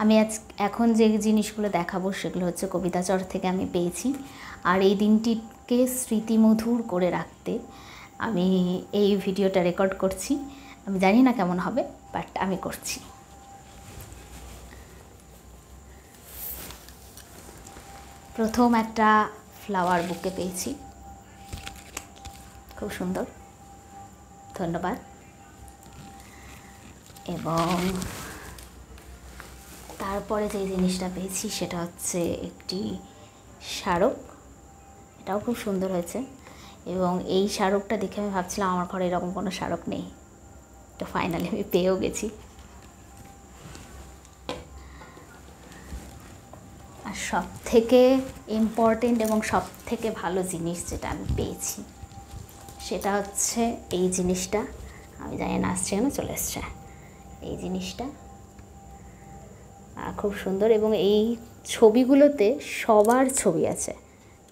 আমি এখন যে জিনিসগুলো দেখাবো সেগুলো হচ্ছে কবিতাচর থেকে আমি পেয়েছি। আর এই দিনটিকে স্মৃতিমধুর করে রাখতে আমি এই ভিডিওটা রেকর্ড করছি। আমি জানি না কেমন হবে, বাট আমি করছি। প্রথম একটা ফ্লাওয়ার বুকে পেয়েছি, খুব সুন্দর, ধন্যবাদ। এবং তারপরে যে জিনিসটা পেয়েছি সেটা হচ্ছে একটি স্মারক। এটাও খুব সুন্দর হয়েছে। এবং এই স্মারকটা দেখে আমি ভাবছিলাম আমার ঘরে এরকম কোনো স্মারক নেই, তো ফাইনালি আমি পেয়েও গেছি। আর সব থেকে ইম্পর্টেন্ট এবং সব থেকে ভালো জিনিস যেটা আমি পেয়েছি সেটা হচ্ছে এই জিনিসটা। আমি জানি না আসছে কেন, চলে এসছে। এই জিনিসটা খুব সুন্দর এবং এই ছবিগুলোতে সবার ছবি আছে,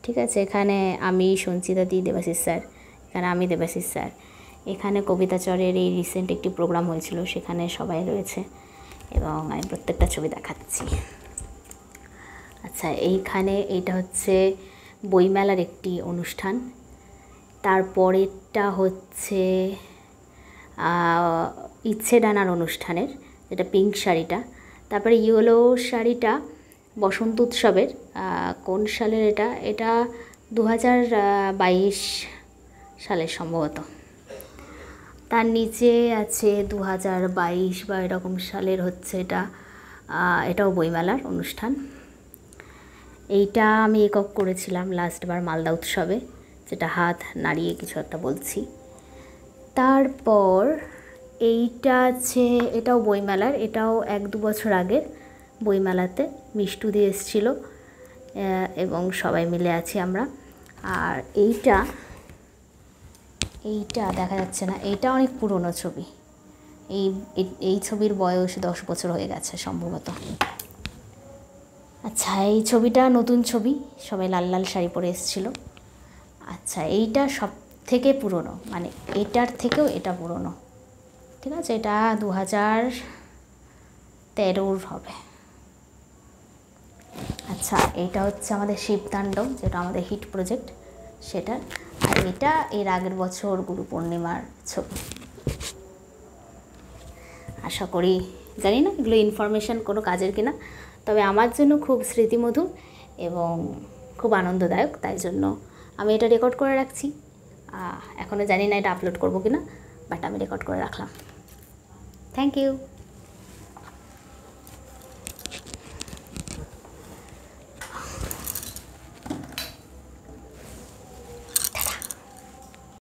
ঠিক আছে। এখানে আমি, সঞ্চিতা দি, দেবাশিস স্যার, এখানে আমি, দেবাশিস স্যার, এখানে কবিতাচরের এই রিসেন্ট একটি প্রোগ্রাম হয়েছিল সেখানে সবাই রয়েছে এবং আমি প্রত্যেকটা ছবি দেখাচ্ছি। আচ্ছা, এইখানে এইটা হচ্ছে বইমেলার একটি অনুষ্ঠান। তারপরেরটা হচ্ছে ইচ্ছে ডানার অনুষ্ঠানের, যেটা পিঙ্ক শাড়িটা। তারপরে ইয়েলো শাড়িটা বসন্ত উৎসবের। কোন সালের এটা? এটা 2022 সালের সম্ভবত। তার নিচে আছে 2022 বা এরকম সালের হচ্ছে এটা। এটাও বইমেলার অনুষ্ঠান। এইটা আমি একক করেছিলাম লাস্টবার মালদা উৎসবে, যেটা হাত নাড়িয়ে কিছু একটা বলছি। তারপর এইটা আছে, এটাও বইমেলার, এটাও 1-2 বছর আগের বইমেলাতে মিষ্টু দিয়ে এসেছিল এবং সবাই মিলে আছি আমরা। আর এইটা দেখা যাচ্ছে না, এইটা অনেক পুরনো ছবি। এই ছবির বয়স 10 বছর হয়ে গেছে সম্ভবত। আচ্ছা, এই ছবিটা নতুন ছবি, সবাই লাল লাল শাড়ি পরে এসেছিল। আচ্ছা, এইটা সব থেকে পুরনো, মানে এটার থেকেও এটা পুরনো, ঠিক আছে। এটা 2013 হবে। আচ্ছা, এটা হচ্ছে আমাদের শিবতাণ্ডব, যেটা আমাদের হিট প্রজেক্ট, সেটা। আর এটা এর আগের বছর গুরু পূর্ণিমার ছবি। আশা করি, জানি না এগুলো ইনফরমেশান কোনো কাজের কিনা, তবে আমার জন্য খুব স্মৃতিমধুর এবং খুব আনন্দদায়ক, তাই জন্য আমি এটা রেকর্ড করে রাখছি। এখনও জানি না এটা আপলোড করবো কিনা, বাট আমি রেকর্ড করে রাখলাম। Thank you.